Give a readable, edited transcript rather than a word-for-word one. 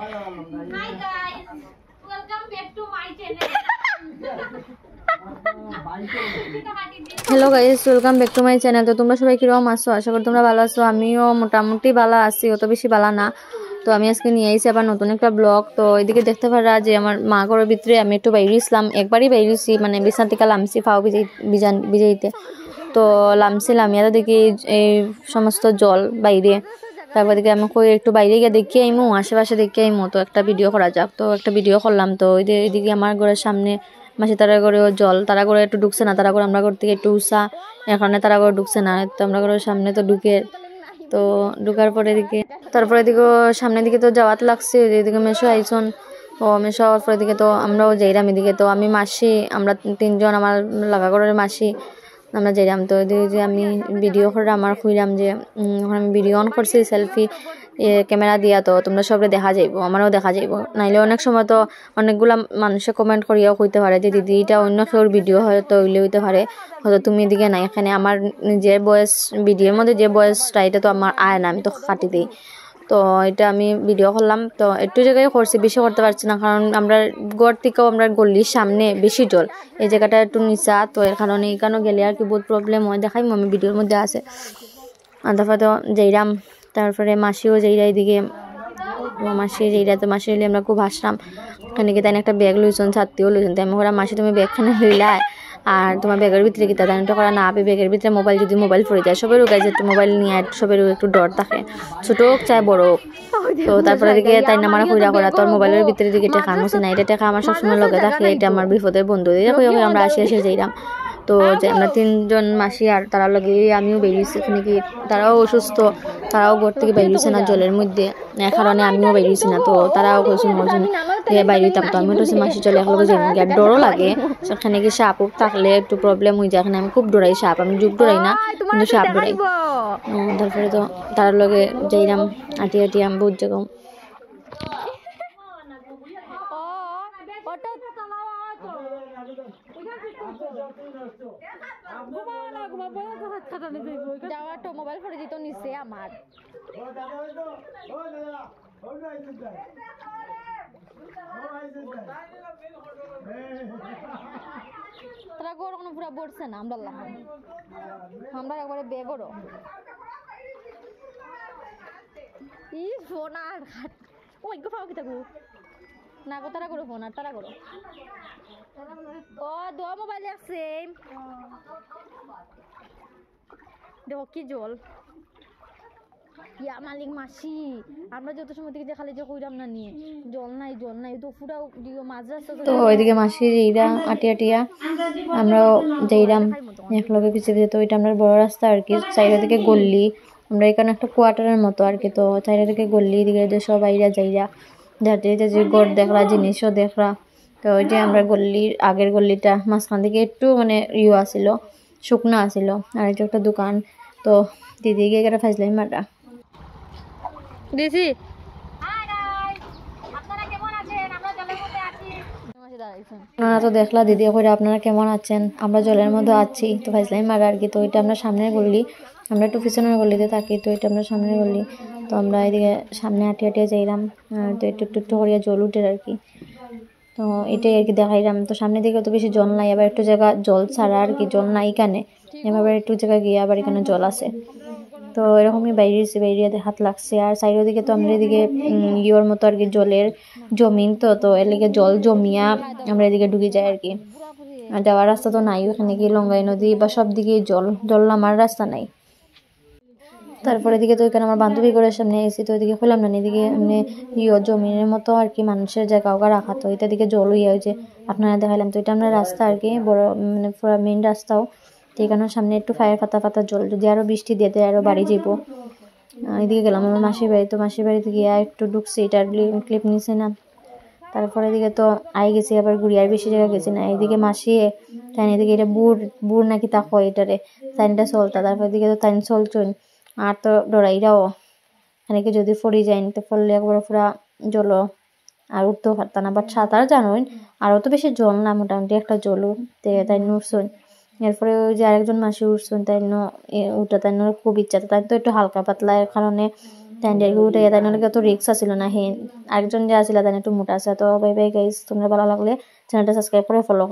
Hi guys, welcome back to my channel. Hello guys, welcome back to my channel. তো তোমরা সবাই কিরকম আছো? আশা করি তোমরা ভালো আছো। আমিও মোটামুটি ভালো আছি, অত বেশি ভালো না। তো আমি আজকে নিয়ে আইছি আবার নতুন একটা ব্লগ। তো এদিকে দেখতে পারা যে আমার মা ঘরের ভিতরে আমি একটু বাইরে ইসলাম, একবারই বাইরে ইসি, মানে বিছানা থেকে লামছি ফাও ভিজাইতে। তো লামছিলাম ইয়াতে দেখি এই সমস্ত জল বাইরে। তারপর দিকে আমি কই একটু বাইরে গিয়ে দেখি আইমু, আশেপাশে দেখি আইমু, তো একটা ভিডিও করা যাক। তো একটা ভিডিও করলাম। তো এইদিকে আমার ঘরের সামনে মাসি তারা করে জল, তারা করে একটু ঢুকছে না, তারা করে আমরা ঘর থেকে একটু উষা, এখানে তারা করে ঢুকছে না। তো আমরা ঘরের সামনে তো ঢুকে, তো ঢুকার পরে দিকে তারপরে দিকে সামনের দিকে তো যাওয়াতে লাগছে। এদিকে মেশো আইসন, ও মেশো হওয়ার পরে দিকে তো আমরাও যাইরাম এদিকে। তো আমি মাসি, আমরা তিনজন, আমার লাগা ঘরের মাসি, আমরা যাইরাম। তো এদিকে যে আমি ভিডিও করে আমার খুঁজলাম যে আমি ভিডিও অন করছি সেলফি ক্যামেরা দিয়া। তো তোমরা সবরে দেখা যাইব, আমারও দেখা যাইব। নাইলে অনেক সময় তো অনেকগুলা মানুষে কমেন্ট করিয়াও কইতে পারে যে দিদি এটা অন্য কেউর ভিডিও হয়তো হইলে হইতে পারে, হয়তো তুমি এদিকে নাই। এখানে আমার নিজের বয়স, ভিডিওর মধ্যে যে বয়সটা এটা তো আমার আয় না, আমি তো কাটি দিই। তো এটা আমি ভিডিও করলাম। তো একটু জায়গায় করছি, বেশি করতে পারছি না, কারণ আমরা গড় থেকেও আমরা গলির সামনে বেশি জল, এই জায়গাটা একটু নিচা। তো এর কারণে এখানেও গেলে আর কি বহুত প্রবলেম হয়, দেখাই আমি ভিডিওর মধ্যে আছে। তারপরে তো যাইরাম, তারপরে মাসিও যাইরা এদিকে, মাসি যাইরা। তো মাসি হইলে আমরা খুব হাসলাম। ওখানে গিয়ে তাই একটা ব্যাগ লইছেন, ছাত্রীও লইছেন। তাই আমি ওরা মাসি তুমি ব্যাগখানে লইলা আর তোমার ব্যাগের ভিতরে গিয়ে তাই তো করা না, আপনি ব্যাগের ভিতরে মোবাইল, যদি মোবাইল পড়ে যায় সবেরও গাইছে একটু মোবাইল নিয়ে সবেরও একটু ডর থাকে, ছোট হোক চাই বড় হোক। তো তারপরে দিকে তাই না আমার কইরা করা তোর মোবাইলের ভিতরে দিকে টেকা আনছে না, এটা টেকা আমার সবসময় লগে থাকে, এটা আমার বিপদের বন্ধু দিয়ে আমরা আসি যাইরাম। তো যে আমরা তিনজন মাসি আর তারা লগে আমিও বেরিয়েছি, এখানে কি তারাও অসুস্থ, তারাও ঘর থেকে বেরিয়েছে না জলের মধ্যে, এ কারণে আমিও বেরিয়েছি না। তো তারাও কইছে মরছেন বাইরে হইতাম। তো আমি তো মাসি চলে একলগে যাই, আর ডরও লাগে সেখানে কি সাপ উপ থাকলে একটু প্রবলেম হয়ে যায়। এখানে আমি খুব ডরাই সাপ, আমি যুগ ডরাই না কিন্তু সাপ ডরাই। তারপরে তো তার লগে যাইলাম, আটি আমি বহুত জায়গা। যাওয়াটা মোবাইল ফোনে দিত নিচে আমার তারা গরো কোনো পুরা পড়ছে না, আমরা একবারে বেগরো ই ফোন আর ও একটু ফাও কি থাকবো না গো, তারা করো ফোন আর তারা করো। ও দোয়া মোবাইলে আছে, দেখো কি জল। ইয়া মালিক মাসি, আমরা যত সময় থেকে খালি যে কইরাম না নিয়ে জল নাই তো পুরা মাঝ রাস্তা। তো ওইদিকে মাসি যাইরা আটিয়া আমরাও যাইরাম একলগে পিছিয়ে। তো ওইটা আমরা বড় রাস্তা আর কি, চারিদিকে গল্লি, আমরা এখানে একটা কোয়ার্টারের মতো আর কি। তো চারিদিকে গল্লি দিকে যে সব আইরা যাইরা যাতে যে গড় দেখরা, জিনিসও দেখরা। তো ওই যে আমরা গল্লির আগের গল্লিটা মাঝখান থেকে একটু মানে আসিল, শুকনা আসিল, আর এটা একটা দোকান। তো দিদিকে একটা ফাইজলাই মারা দিছি। তো দেখলা দিদি কইরা আপনারা কেমন আছেন, আমরা জলের মধ্যে আছি। তো ফাইজলাই মারা আর কি। তো এটা আমরা সামনের গল্লি, আমরা একটু পিছনের গল্লিতে থাকি। তো এটা আমরা সামনের গল্লি। তো আমরা এদিকে সামনে আটিয়ে যাইলাম। তো একটু করিয়া জল উঠে আর কি। তো এটাই আর কি দেখাইলাম। তো সামনের দিকে তো বেশি জল নাই, আবার একটু জায়গা জল ছাড়া আর কি, জল নাই এখানে, এভাবে একটু জায়গা গিয়ে আবার এখানে জল আছে। তো এরকমই বাইরে হাত লাগছে। আর সাইডের দিকে তো আমরা এদিকে ইয়োর মতো আর কি জলের জমিন, তো এর লিগে জল জমিয়া আমরা এদিকে ঢুকে যাই আর কি। আর যাওয়ার রাস্তা তো নাই, ওখানে কি লঙ্গাই নদী বা সব দিকে জল নামার রাস্তা নাই। তারপরে এদিকে তো এখানে আমার বান্ধবী ঘরের সামনে এসি। তো এদিকে খুললাম না, এদিকে এমনি জমিনের মতো আর কি, মানুষের জায়গা ওগা রাখা। তো এটা দিকে জল হইয়া হয়েছে, আপনারা দেখাইলাম। তো এটা আমরা রাস্তা আর কি, বড় মানে পুরো মেন রাস্তাও। তো এখানে সামনে একটু ফায়ার পাতা জল, যদি আরো বৃষ্টি দিয়ে দেয় আরো বাড়ি যাবো। এদিকে গেলাম আমার মাসির বাড়ি। তো মাসির বাড়িতে গিয়ে একটু ঢুকছি, এটার ক্লিপ নিছে না। তারপরে এদিকে তো আই গেছি আবার ঘুরি, আর বেশি জায়গা গেছি না। এদিকে মাসি তাই এদিকে এটা বুড় নাকি তা হয় এটারে, তাইনটা চলতা। তারপর এদিকে তো তাইন চলছুন, আর তো ডরাইরাও এখানে যদি ফড়ি যায় তো ফললে একবার পুরা জল আর উঠতেও পারতাম না। বাট সাঁতার জানোই, আরও তো বেশি জল না, মোটামুটি একটা জল তাই উঠছুন। এরপরে ওই যে আরেকজন মাসি উঠছুন, তাই উঠা তাই খুব ইচ্ছা, তাই তো একটু হালকা পাতলা, এর কারণে তাই ডেরকে উঠে তাই নাকি অত রিক্স আছিল না হে আরেকজন যে আছিল তাই একটু মোটা আছে তো বাই বাই গাইস তোমরা ভালো লাগলে চ্যানেলটা সাবস্ক্রাইব করে ফলো